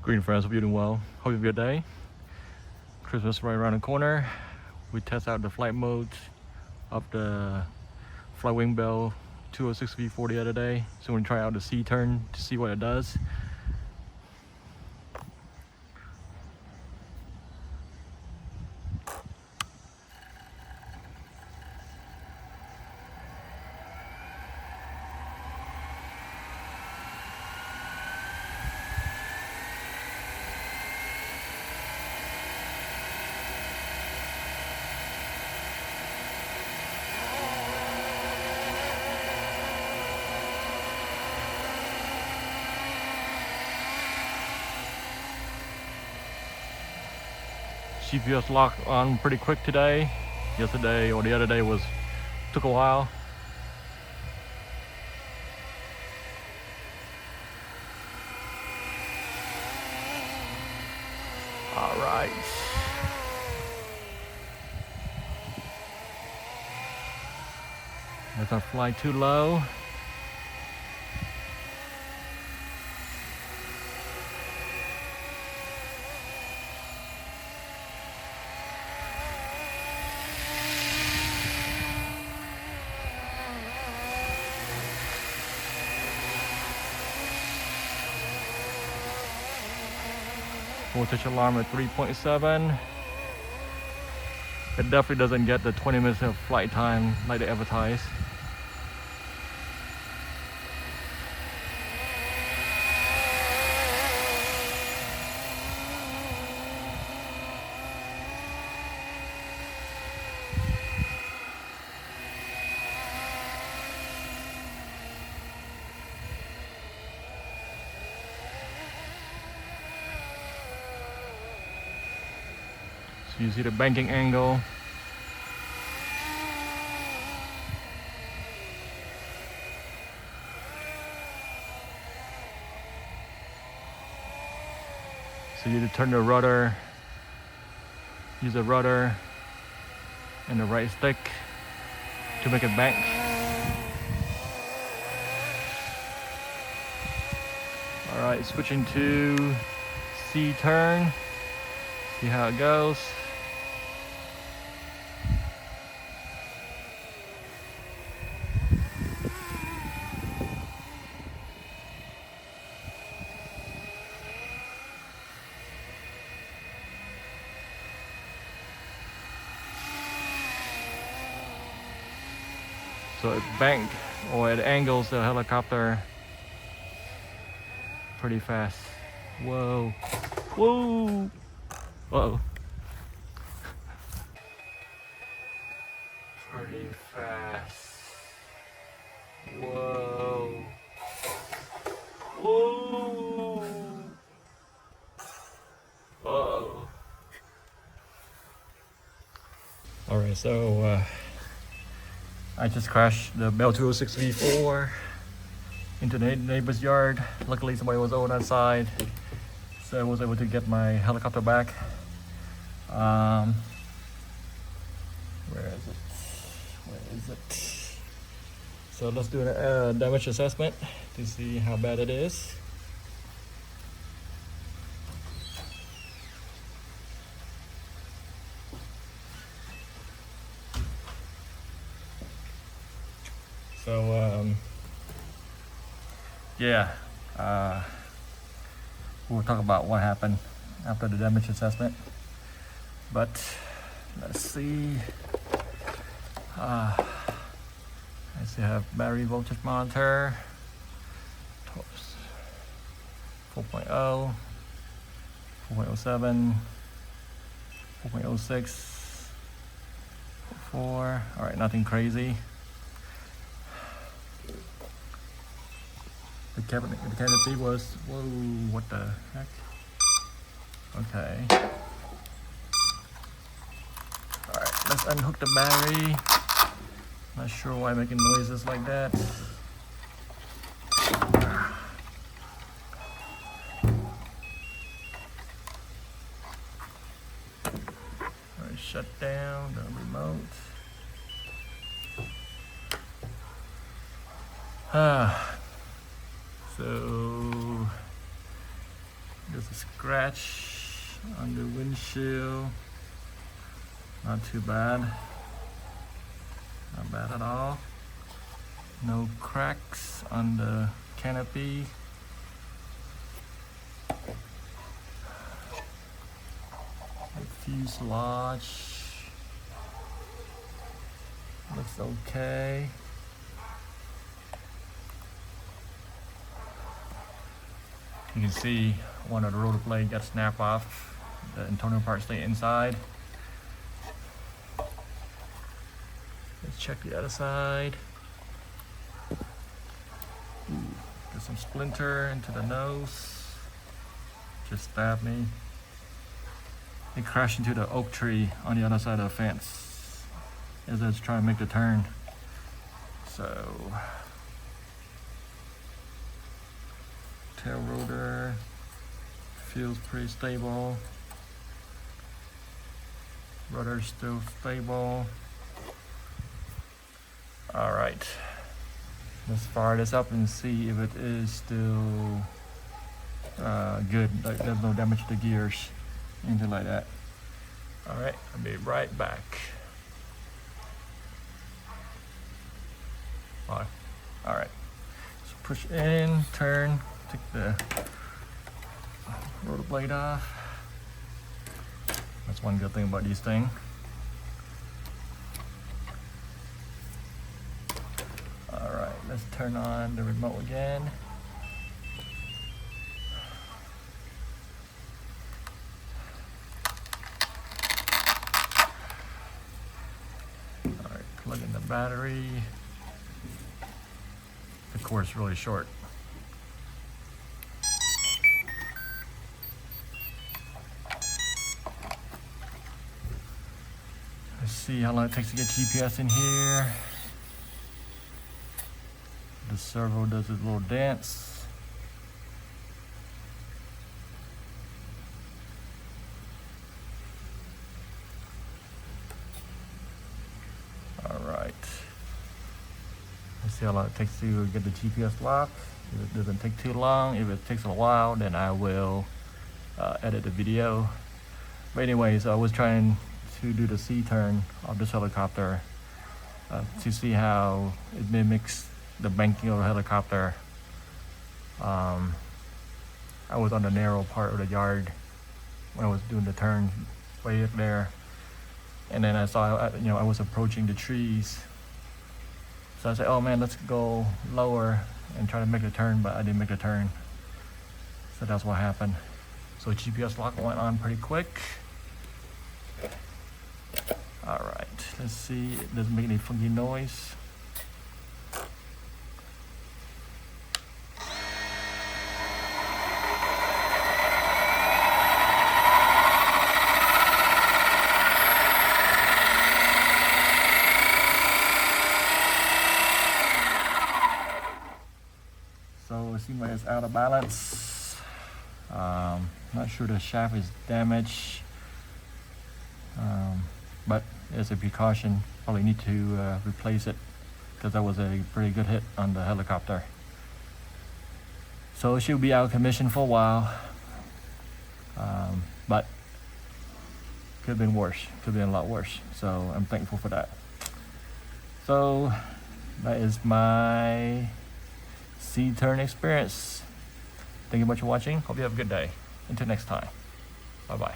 Green friends, hope you're doing well. Hope you have a good day. Christmas right around the corner. We test out the flight modes of the Flywing Bell 206V4 the other day. So we're gonna try out the C-turn to see what it does. GPS locked on pretty quick today. Yesterday or the other day took a while. All right. Let's not fly too low. Voltage alarm at 3.7. It definitely doesn't get the 20 minutes of flight time like they advertise. So you see the banking angle. So you turn the rudder, use the rudder and the right stick to make it bank. All right, switching to C turn, see how it goes. So it banked, or it angles the helicopter pretty fast. Whoa, whoa, uh-oh. Pretty fast. Whoa, whoa, uh-oh. All right, so I just crashed the Bell 206V4 into the neighbor's yard. Luckily somebody was over that side, so I was able to get my helicopter back. Where is it? Where is it? So let's do a damage assessment to see how bad it is. So yeah, we'll talk about what happened after the damage assessment. But let's see. I still have battery voltage monitor, 4.0, 4.07, 4.06, 4. All right, nothing crazy. The canopy was, whoa, what the heck? Okay. All right, let's unhook the battery. Not sure why making noises like that. All right, shut down the remote. So There's a scratch on the windshield. Not too bad. Not bad at all. No cracks on the canopy. The fuselage looks okay. You can see one of the rotor blade got snapped off. The internal part stay inside. Let's check the other side. Ooh, there's some splinter into the nose. Just stabbed me. It crashed into the oak tree on the other side of the fence as I was trying to make the turn. So, tail rotor feels pretty stable. Rudder's still stable. All right, let's fire this up and see if it is still good. Like there's no damage to the gears, anything like that. All right, I'll be right back. All right, so push in, turn, take the rotor blade off. That's one good thing about these things. All right, let's turn on the remote again. All right, plug in the battery. The cord's really short. Let's see how long it takes to get GPS in here. The servo does its little dance. All right. Let's see how long it takes to get the GPS lock. If it doesn't take too long, if it takes a while, then I will edit the video. But anyways, I was trying to do the C-turn of this helicopter to see how it mimics the banking of a helicopter. I was on the narrow part of the yard when I was doing the turn way up there, and then I saw, I was approaching the trees. So I said, "Oh man, let's go lower and try to make the turn," but I didn't make the turn. So that's what happened. So GPS lock went on pretty quick. All right, let's see. It doesn't make any funky noise. So it seems like it's out of balance. Not sure the shaft is damaged, but as a precaution, probably need to replace it because that was a pretty good hit on the helicopter. So it should be out of commission for a while, but could have been worse, could have been a lot worse. So I'm thankful for that. So that is my C-turn experience. Thank you much for watching. Hope you have a good day. Until next time. Bye-bye.